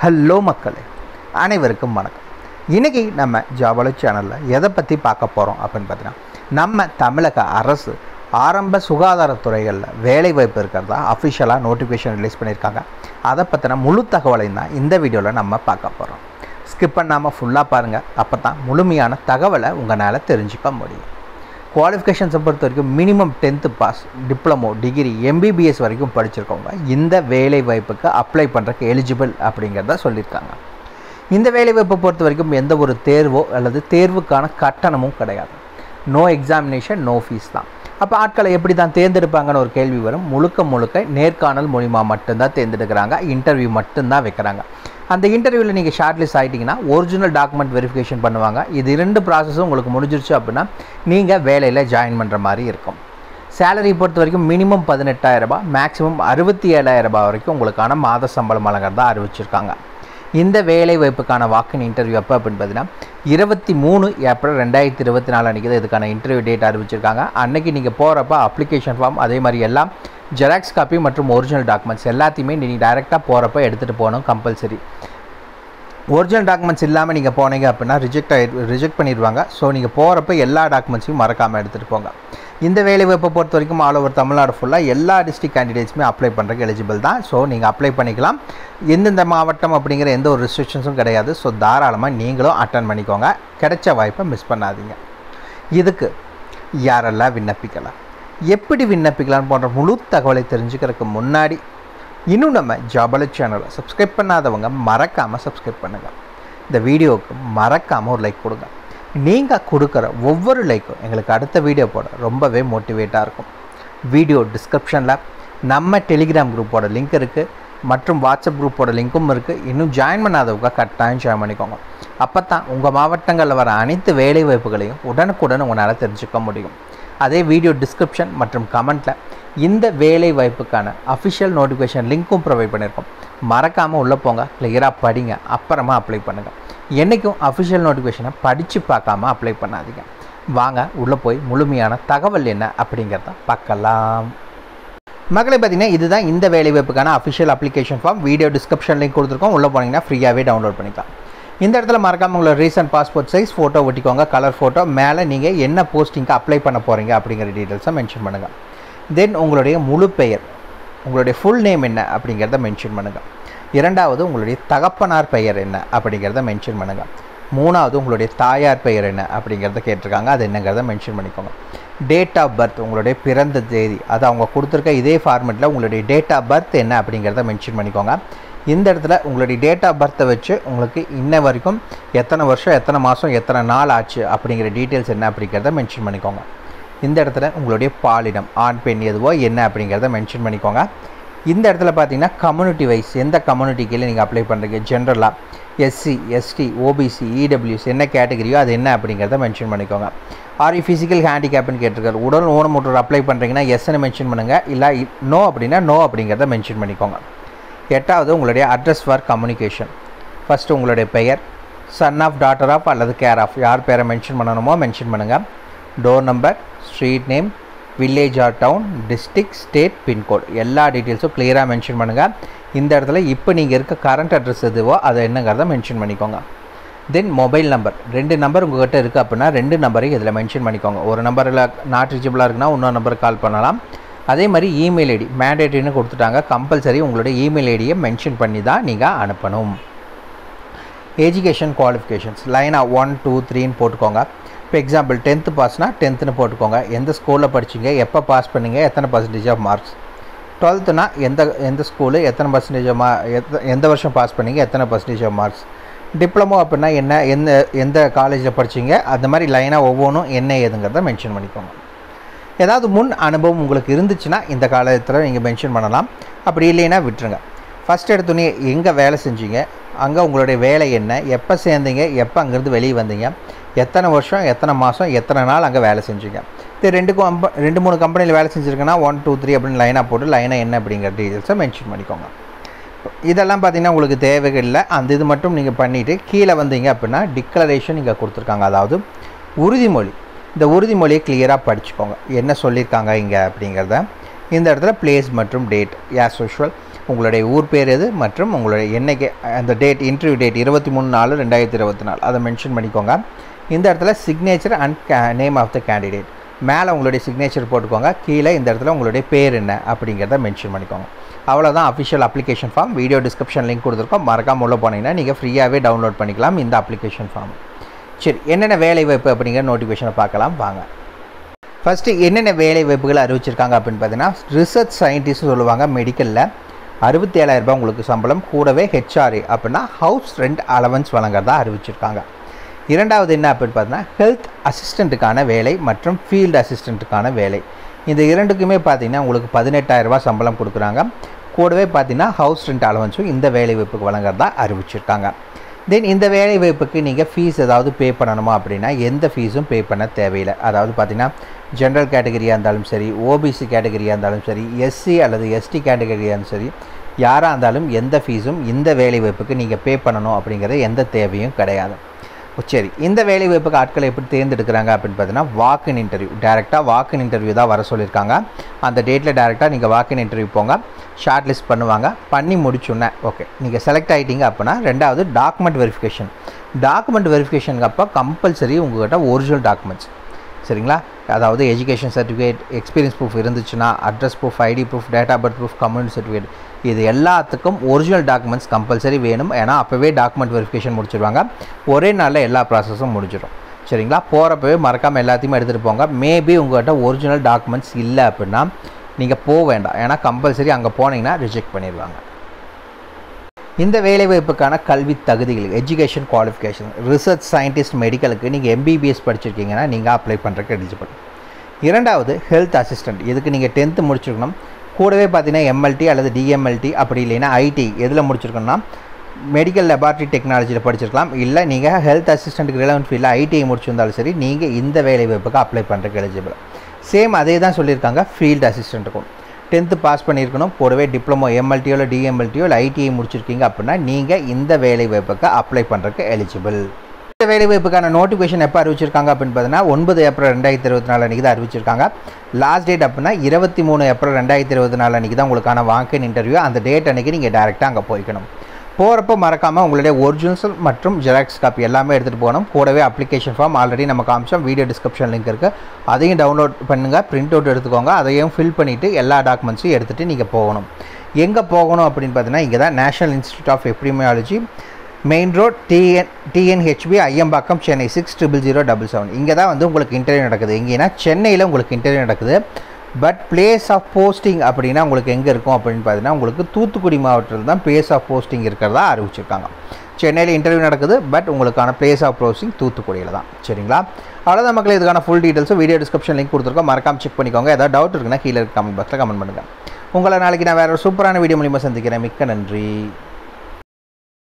Hello மக்களே, அனைவருக்கும் வணக்கம். இன்றைக்கி நம்ம ஜாபாலஜி சேனலில் எதை பற்றி பார்க்க போகிறோம் அப்படின்னு பார்த்தீங்கன்னா, நம்ம தமிழக அரசு ஆரம்ப சுகாதாரத்துறைகளில் வேலைவாய்ப்பு இருக்கிறதா அஃபிஷியலாக நோட்டிஃபிகேஷன் ரிலீஸ் பண்ணியிருக்காங்க. அதை பற்றின முழு தகவலையும் தான் இந்த வீடியோவில் நம்ம பார்க்க போகிறோம். ஸ்கிப் பண்ணாமல் ஃபுல்லாக பாருங்கள். அப்போ தான் முழுமையான தகவலை உங்களால் தெரிஞ்சுக்க முடியும். குவாலிஃபிகேஷன்ஸை பொறுத்த வரைக்கும் minimum 10th pass, diploma, degree, MBBS வரைக்கும் படிச்சிருக்கவங்க இந்த வேலைவாய்ப்புக்கு அப்ளை பண்ணுறக்கு எலிஜிபிள் அப்படிங்கிறத சொல்லியிருக்காங்க. இந்த வேலைவாய்ப்பை பொறுத்த வரைக்கும் எந்த ஒரு தேர்வோ அல்லது தேர்வுக்கான கட்டணமும் கிடையாது. நோ எக்ஸாமினேஷன், நோ ஃபீஸ் தான். அப்போ ஆட்களை எப்படி தான் தேர்ந்தெடுப்பாங்கன்னு ஒரு கேள்வி வரும். முழுக்க நேர்காணல் மூலிமா மட்டும்தான் தேர்ந்தெடுக்கிறாங்க. இன்டர்வியூ மட்டும்தான் வைக்கிறாங்க. அந்த இன்டர்வியூவில் நீங்கள் ஷார்ட் லிஸ்ட் ஆகிட்டிங்கன்னா ஒரிஜினல் டாக்குமெண்ட் வெரிஃபிகேஷன் பண்ணுவாங்க. இது 2 ப்ராசஸும் உங்களுக்கு முடிஞ்சிருச்சு அப்படின்னா நீங்கள் வேலையில் ஜாயின் பண்ணுற மாதிரி இருக்கும். சேலரி பொறுத்த வரைக்கும் மினிமம் 18,000 ரூபாய், மேக்ஸிமம் 67,000 ரூபாய் வரைக்கும் உங்களுக்கான மாத சம்பளம் வழங்குறதா அறிவிச்சிருக்காங்க. இந்த வேலை வாய்ப்புக்கான வாக்கின் இன்டர்வியூ எப்போ அப்படின்னு பார்த்தீங்கன்னா 23 ஏப்ரல் 2024 அன்றைக்கி தான் இதுக்கான இன்டர்வியூ டேட் அறிவிச்சிருக்காங்க. அன்றைக்கி நீங்கள் போகிறப்ப அப்ளிகேஷன் ஃபார்ம், அதே மாதிரி எல்லாம் ஜெராக்ஸ் காப்பி மற்றும் ஒரிஜினல் டாக்குமெண்ட்ஸ் எல்லாத்தையுமே நீங்கள் டைரெக்டாக போகிறப்ப எடுத்துகிட்டு போகணும், கம்பல்சரி. ஒரிஜினல் டாக்குமெண்ட்ஸ் இல்லாமல் நீங்கள் போனீங்க அப்படின்னா ரிஜெக்ட் பண்ணிடுவாங்க. ஸோ நீங்கள் போகிறப்ப எல்லா டாக்குமெண்ட்ஸையும் மறக்காமல் எடுத்துகிட்டு போங்க. இந்த வேலைவாய்ப்பை பொறுத்த வரைக்கும் ஆல் ஓவர் தமிழ்நாடு ஃபுல்லாக எல்லா டிஸ்ட்ரிக்ட் கேண்டிடேட்ஸுமே அப்ளை பண்ணுறதுக்கு எலிஜிபிள் தான். ஸோ நீங்கள் அப்ளை பண்ணிக்கலாம். எந்தெந்த மாவட்டம் அப்படிங்கிற எந்த ஒரு ரெஸ்ட்ரிக்ஷன்ஸும் கிடையாது. ஸோ தாராளமாக நீங்களும் அட்டன் பண்ணிக்கோங்க. கிடைச்ச வாய்ப்பை மிஸ் பண்ணாதீங்க. இதுக்கு யாரெல்லாம் விண்ணப்பிக்கலாம், எப்படி விண்ணப்பிக்கலான்னு போன்ற முழு தகவலை தெரிஞ்சுக்கிறதுக்கு முன்னாடி இன்னும் நம்ம ஜாபாலஜி சேனலை சப்ஸ்கிரைப் பண்ணாதவங்க மறக்காமல் சப்ஸ்கிரைப் பண்ணுங்கள். இந்த வீடியோவுக்கு மறக்காமல் ஒரு லைக் கொடுங்க. நீங்கள் கொடுக்குற ஒவ்வொரு லைக்கும் எங்களுக்கு அடுத்த வீடியோ போட ரொம்பவே மோட்டிவேட்டாக இருக்கும். வீடியோ டிஸ்கிரிப்ஷனில் நம்ம டெலிகிராம் குரூப்போட லிங்க் இருக்குது மற்றும் வாட்ஸ்அப் குரூப்போட லிங்க்கும் இருக்குது. இன்னும் ஜாயின் பண்ணாதவங்க கட்டாயம் ஜாயின் பண்ணிக்கோங்க. அப்போ தான் உங்கள் மாவட்டங்களில் வர அனைத்து வேலை வாய்ப்புகளையும் உடனுக்குடன் உங்களால் தெரிஞ்சுக்க முடியும். அதே வீடியோ டிஸ்கிரிப்ஷன் மற்றும் கமெண்ட்டில் இந்த வேலை வாய்ப்புக்கான அஃபிஷியல் நோட்டிஃபிகேஷன் லிங்க்கும் ப்ரொவைட் பண்ணியிருக்கோம். மறக்காமல் உள்ளே போங்க, கிளியராக படிங்க, அப்புறமா அப்ளை பண்ணுங்கள். என்றைக்கும் அஃபிஷியல் நோட்டிஃபிகேஷனை படித்து பார்க்காம அப்ளை பண்ணாதீங்க. வாங்க உள்ளே போய் முழுமையான தகவல் என்ன அப்படிங்கிறத பார்க்கலாம். மக்களை பார்த்தீங்கன்னா இதுதான் இந்த வேலை வாய்ப்புக்கான official application form. Video description link கொடுத்துருக்கோம். உள்ளே போனீங்கன்னா ஃப்ரீயாகவே டவுன்லோட் பண்ணிக்கலாம். இந்த இடத்துல மறக்காமல் உங்களோட ரீசன்ட் பாஸ்போர்ட் சைஸ் ஃபோட்டோ ஒட்டிக்கோங்க, கலர் ஃபோட்டோ. மேலே நீங்கள் என்ன போஸ்டிங்க்கு அப்ளை பண்ண போகிறீங்க அப்படிங்கிற டீட்டெயில்ஸை மென்ஷன் பண்ணுங்கள். தென் உங்களுடைய முழு பெயர், உங்களுடைய ஃபுல் நேம் என்ன அப்படிங்கிறத மென்ஷன் பண்ணுங்கள். 2வது உங்களுடைய தகப்பனார் பெயர் என்ன அப்படிங்கிறத மென்ஷன் பண்ணுங்கள். 3வது உங்களுடைய தாயார் பெயர் என்ன அப்படிங்கிறத கேட்டிருக்காங்க, அது என்னங்கிறத மென்ஷன் பண்ணிக்கோங்க. டேட் ஆஃப் பர்த், உங்களுடைய பிறந்த தேதி, அது அவங்க கொடுத்துருக்க இதே ஃபார்மெட்டில் உங்களுடைய டேட் ஆஃப் பர்த் என்ன அப்படிங்கிறத மென்ஷன் பண்ணிக்கோங்க. இந்த இடத்துல உங்களுடைய டேட் ஆஃப் பர்த்தை வச்சு உங்களுக்கு இன்ன வரைக்கும் எத்தனை வருஷம், எத்தனை மாதம், எத்தனை நாள் ஆச்சு அப்படிங்கிற டீட்டெயில்ஸ் என்ன அப்படிங்கிறத மென்ஷன் பண்ணிக்கோங்க. இந்த இடத்துல உங்களுடைய பாலினம், ஆண் பெண் எதுவோ என்ன அப்படிங்கிறத மென்ஷன் பண்ணிக்கோங்க. இந்த இடத்துல பார்த்தீங்கன்னா கம்யூனிட்டி வைஸ் எந்த கம்யூனிட்டிக்கு நீங்கள் அப்ளை பண்ணுறீங்க, ஜென்ரலாக எஸ்சி, எஸ்டி, ஓபிசி, இடபிள்யூஎஸ் என்ன கேட்டகரியோ அது என்ன அப்படிங்கிறத மென்ஷன் பண்ணிக்கோங்க. ஆர் ஃபிசிக்கல் ஹேண்டிகேப்னு கேட்டிருக்காரு. உடல் ஊனமுற்றோர் அப்ளை பண்ணுறீங்கன்னா எஸ்ன்னு மென்ஷன் பண்ணுங்கள். இல்லை நோ அப்படின்னா நோ அப்படிங்கிறத மென்ஷன் பண்ணிக்கோங்க. 8வது உங்களுடைய அட்ரஸ் ஃபார் கம்யூனிகேஷன். ஃபஸ்ட்டு உங்களுடைய பெயர், சன் ஆஃப், டாட்டர் ஆஃப் அல்லது கேர் ஆஃப், யார் பேரை மென்ஷன் பண்ணணுமோ மென்ஷன் பண்ணுங்கள். Door number, street name, village or town, district, state, pincode எல்லா டீட்டெயில்ஸும் கிளியராக மென்ஷன் பண்ணுங்கள். இந்த இடத்துல இப்போ நீங்கள் இருக்க கரண்ட் அட்ரஸ் எதுவோ அதை என்னங்கிறத மென்ஷன் பண்ணிக்கோங்க. தென் மொபைல் நம்பர், 2 நம்பர் உங்கள்கிட்ட இருக்குது அப்படின்னா 2 நம்பரையும் இதில் மென்ஷன் பண்ணிக்கோங்க. ஒரு நம்பரில் நாட் ரீச்சபிளாக இருக்குன்னா இன்னொரு நம்பருக்கு கால் பண்ணலாம். அதே மாதிரி இமெயில் ஐடி மேண்டேட்டரின்னு கொடுத்துட்டாங்க. கம்பல்சரி உங்களுடைய இமெயில் ஐடியை மென்ஷன் பண்ணி தான் நீங்கள் அனுப்பணும். எஜுகேஷன் குவாலிஃபிகேஷன்ஸ் லைனாக 1, 2, 3ன்னு போட்டுக்கோங்க. இப்போ எக்ஸாம்பிள் 10th பாஸ்னா 10ன்னு போட்டுக்கோங்க. எந்த ஸ்கூலில் படிச்சிங்க, எப்போ பாஸ் பண்ணிங்க, எத்தனை பர்சன்டேஜ் ஆஃப் மார்க்ஸ். 12னா எந்த ஸ்கூலு, எத்தனை பர்சன்டேஜ் எந்த வருஷம் பாஸ் பண்ணிங்க, எத்தனை பர்சன்டேஜ் ஆஃப் மார்க்ஸ். டிப்ளமோ அப்படின்னா எந்த காலேஜில் படிச்சிங்க, அந்த மாதிரி லைனாக ஒவ்வொன்றும் என்ன ஏதுங்கிறத மென்ஷன் பண்ணிக்கோங்க. ஏதாவது முன் அனுபவம் உங்களுக்கு இருந்துச்சுன்னா இந்த காலத்தில் நீங்கள் மென்ஷன் பண்ணலாம். அப்படி இல்லைன்னா விட்டுருங்க. ஃபஸ்ட் எடுத்தோன்னே எங்கே வேலை செஞ்சீங்க, அங்கே உங்களுடைய வேலை என்ன, எப்போ சேர்ந்தீங்க, எப்போ அங்கேருந்து வெளியே வந்தீங்க, எத்தனை வருஷம், எத்தனை மாதம், எத்தனை நாள் அங்கே வேலை செஞ்சீங்க. இது 2-3 கம்பெனியில் வேலை செஞ்சுருக்கேன்னா 1, 2, 3 அப்படின்னு லைனாக போட்டு லைனாக என்ன அப்படிங்கிற டீட்டெயில்ஸை மென்ஷன் பண்ணிக்கோங்க. இதெல்லாம் பார்த்திங்கன்னா உங்களுக்கு தேவையில்லை. அந்த இது மட்டும் நீங்கள் பண்ணிவிட்டு கீழே வந்தீங்க அப்படின்னா டிக்ளரேஷன் இங்கே கொடுத்துருக்காங்க, அதாவது உறுதிமொழி. இந்த உறுதிமொழியை கிளியராக படிச்சுக்கோங்க, என்ன சொல்லியிருக்காங்க இங்கே அப்படிங்கிறத. இந்த இடத்துல பிளேஸ் மற்றும் டேட் ஆஸ் யூஷுவல் உங்களுடைய ஊர் பேர் எது மற்றும் உங்களுடைய என்னைக்கு அந்த டேட் இன்டர்வியூ டேட் 23/4/2024 அதை மென்ஷன் பண்ணிக்கோங்க. இந்த இடத்துல signature and name of the candidate மேலே உங்களுடைய சிக்னேச்சர் போட்டுக்கோங்க. கீழே இந்த இடத்துல உங்களுடைய பேர் என்ன அப்படிங்கிறத மென்ஷன் பண்ணிக்கோங்க. அவ்வளோதான் official application form. Video description link கொடுத்துருக்கோம், மறக்காமல் உள்ள போனீங்கன்னா நீங்கள் ஃப்ரீயாகவே டவுன்லோட் பண்ணிக்கலாம் இந்த அப்ளிகேஷன் ஃபார்ம். சரி, என்னென்ன வேலை வாய்ப்பு அப்படிங்கிற நோட்டிஃபிகேஷனை பார்க்கலாம் வாங்க. ஃபஸ்ட்டு என்னென்ன வேலை வாய்ப்புகள் அறிவிச்சிருக்காங்க அப்படின்னு பார்த்தீங்கன்னா, ரிசர்ச் சயின்டிஸ்ட் சொல்லுவாங்க. மெடிக்கலில் 67,000 ரூபாய் உங்களுக்கு சம்பளம், கூடவே ஹெச்ஆர்ஏ அப்படின்னா ஹவுஸ் ரெண்ட் அலவன்ஸ் வழங்குறதா அறிவிச்சிருக்காங்க. இரண்டாவது என்ன அப்படின்னு பார்த்தீங்கன்னா, ஹெல்த் அசிஸ்டண்ட்டுக்கான வேலை மற்றும் ஃபீல்டு அசிஸ்டண்ட்டுக்கான வேலை. இந்த இரண்டுக்குமே பார்த்தீங்கன்னா உங்களுக்கு 18,000 ரூபாய் சம்பளம் கொடுக்குறாங்க. கூடவே பார்த்தீங்கன்னா ஹவுஸ் ரெண்ட் அலவன்ஸும் இந்த வேலை வாய்ப்புக்கு வழங்குறதா அறிவிச்சிருக்காங்க. தென் இந்த வேலை வாய்ப்புக்கு நீங்கள் ஃபீஸ் ஏதாவது பே பண்ணணுமா அப்படின்னா எந்த ஃபீஸும் பே பண்ண தேவையில்லை. அதாவது பார்த்தீங்கன்னா ஜென்ரல் கேட்டகரியாக இருந்தாலும் சரி, ஓபிசி கேட்டகரியாக இருந்தாலும் சரி, எஸ்சி அல்லது எஸ்டி கேட்டகரியாக இருந்தாலும் சரி, யாராக இருந்தாலும் எந்த ஃபீஸும் இந்த வேலை வாய்ப்புக்கு நீங்கள் பே பண்ணணும் அப்படிங்கிற எந்த தேவையும் கிடையாது. சரி, இந்த வேலை வாய்ப்புக்கு ஆட்களை எப்படி தேர்ந்தெடுக்கிறாங்க அப்படின்னு பார்த்தீங்கன்னா, வாக்கின் இன்டர்வியூ, டேரெக்டாக வாக்கின் இன்டர்வியூ தான் வர சொல்லியிருக்காங்க. அந்த டேட்டில் டேரெக்டாக நீங்கள் வாக்கின் இன்டர்வியூ போங்க, ஷார்ட் லிஸ்ட் பண்ணுவாங்க. பண்ணி முடிச்சோன்னே ஓகே நீங்கள் செலக்ட் ஆகிட்டீங்க அப்படின்னா ரெண்டாவது டாக்குமெண்ட் வெரிஃபிகேஷன். டாக்குமெண்ட் வெரிஃபிகேஷனுக்கு அப்போ கம்பல்சரி உங்கள்கிட்ட ஒரிஜினல் டாக்குமெண்ட்ஸ், சரிங்களா? அதாவது எஜுகேஷன் சர்டிஃபிகேட், எக்ஸ்பீரியன்ஸ் ப்ரூஃப் இருந்துச்சுன்னா, address proof, ID proof, date of birth proof, community certificate, இது எல்லாத்துக்கும் ஒரிஜினல் டாக்குமெண்ட்ஸ் கம்பல்சரி வேணும். ஏன்னா அப்போவே டாக்குமெண்ட் வெரிஃபிகேஷன் முடிச்சிடுவாங்க, ஒரே நாளில் எல்லா ப்ராசஸும் முடிஞ்சிடும், சரிங்களா? போகிறப்பவே மறக்காமல் எல்லாத்தையுமே எடுத்துகிட்டு போங்க. மேபி உங்கள்கிட்ட ஒரிஜினல் டாக்குமெண்ட்ஸ் இல்லை அப்படின்னா நீங்கள் போக வேண்டாம், ஏன்னா கம்பல்சரி அங்கே போனீங்கன்னா ரிஜெக்ட் பண்ணிடுவாங்க. இந்த வேலைவாய்ப்புக்கான கல்வி தகுதிகள், எஜுகேஷன் குவாலிஃபிகேஷன், ரிசர்ச் சயின்டிஸ்ட் மெடிக்கலுக்கு நீங்கள் எம்பிபிஎஸ் படிச்சிருக்கீங்கன்னா நீங்கள் அப்ளை பண்ணுறதுக்கு எலிஜிபிள். இரண்டாவது ஹெல்த் அசிஸ்டண்ட், இதுக்கு நீங்கள் 10th முடிச்சிருக்கணும். கூடவே பார்த்தீங்கன்னா எம்எல்டி அல்லது டிஎம்எல்டி, அப்படி இல்லைன்னா ஐடி எதில் முடிச்சிருக்கணும்னா மெடிக்கல் லெபார்ட்ரி டெக்னாலஜியில் படிச்சிருக்கலாம். இல்லை நீங்கள் ஹெல்த் அசிஸ்டண்ட்டுக்கு ரிலவெண்ட் ஃபீல்டில் ஐடிஐ முடிச்சிருந்தாலும் சரி, நீங்கள் இந்த வேலைவாய்ப்புக்கு அப்ளை பண்ணுறதுக்கு எலிஜிபிள். சேம் அதே தான் சொல்லியிருக்காங்க ஃபீல்டு அசிஸ்டண்ட்டுக்கும். 10th பாஸ் பண்ணியிருக்கணும். கூடவே டிப்ளமோ எம்எல்டியோ இல்லை டிஎம்எல்டியோ இல்லை ஐடிஐ முடிச்சிருக்கீங்க அப்படின்னா நீங்கள் இந்த வேலைவாய்ப்புக்கு அப்ளை பண்ணுறதுக்கு எலிஜிபிள். இந்த வேலைவாய்ப்புக்கான நோட்டிஃபிகேஷன் எப்போ அறிவிச்சிருக்காங்க அப்படின்னு பார்த்தீங்கன்னா 9 ஏப்ரல் 2024 அன்றைக்கி தான் அறிவிச்சிருக்காங்க. லாஸ்ட் டேட் அப்படின்னா 23 ஏப்ரல் 2024 அன்றைக்கி தான் உங்களுக்கான வாக்கின் இன்டர்வியூ. அந்த டேட் அன்றைக்கி நீங்கள் டேரெக்டாக அங்கே போய்க்கணும். போகிறப்போ மறக்காமல் உங்களுடைய ஒரிஜினல்ஸ் மற்றும் ஜெராக்ஸ் காப்பி எல்லாமே எடுத்துகிட்டு போகணும். கூடவே அப்ளிகேஷன் ஃபார்ம் ஆல்ரெடி நம்ம காமிச்சோம், வீடியோ டிஸ்கிரிப்ஷன் லிங்க் இருக்குது, அதையும் டவுன்லோட் பண்ணுங்கள், பிரிண்ட் அவுட் எடுத்துக்கோங்க. அதையும் ஃபில் பண்ணிவிட்டு எல்லா டாக்குமெண்ட்ஸையும் எடுத்துகிட்டு நீங்கள் போகணும். எங்கே போகணும் அப்படின்னு பார்த்தீங்கன்னா, இங்கே தான் national institute of epidemiology, main road, TNHB, Ayyambakkam, Chennai 600077. இங்கே தான் வந்து உங்களுக்கு இன்டர்வியூ நடக்குது. எங்கேன்னா சென்னையில் உங்களுக்கு இன்டர்வியூ நடக்குது. பட் பிளேஸ் ஆஃப் போஸ்டிங் அப்படின்னா உங்களுக்கு எங்கே இருக்கும் அப்படின்னு பார்த்தீங்கன்னா, உங்களுக்கு தூத்துக்குடி மாவட்டத்தில் தான் பிளேஸ் ஆஃப் போஸ்டிங் இருக்கிறதா அறிவிச்சிருக்காங்க. சென்னையில் இன்டர்வியூ நடக்குது, பட் உங்களுக்கான பிளேஸ் ஆஃப் போஸ்டிங் தூத்துக்குடியில் தான், சரிங்களா? அவ்வளோதான் மக்களே, இதுக்கான ஃபுல் டீட்டெயில்ஸும் வீடியோ டிஸ்கிரிப்ஷன் லிங்க் கொடுத்துருக்கோம், மறக்காம செக் பண்ணிக்கோங்க. ஏதாவது டவுட் இருக்குன்னா கீழே கமெண்ட் பாக்ஸில் கமெண்ட் பண்ணுங்கள். உங்களை நாளைக்கு நான் வேறு ஒரு சூப்பரான வீடியோ மூலிமா சந்திக்கிறேன். மிக்க நன்றி.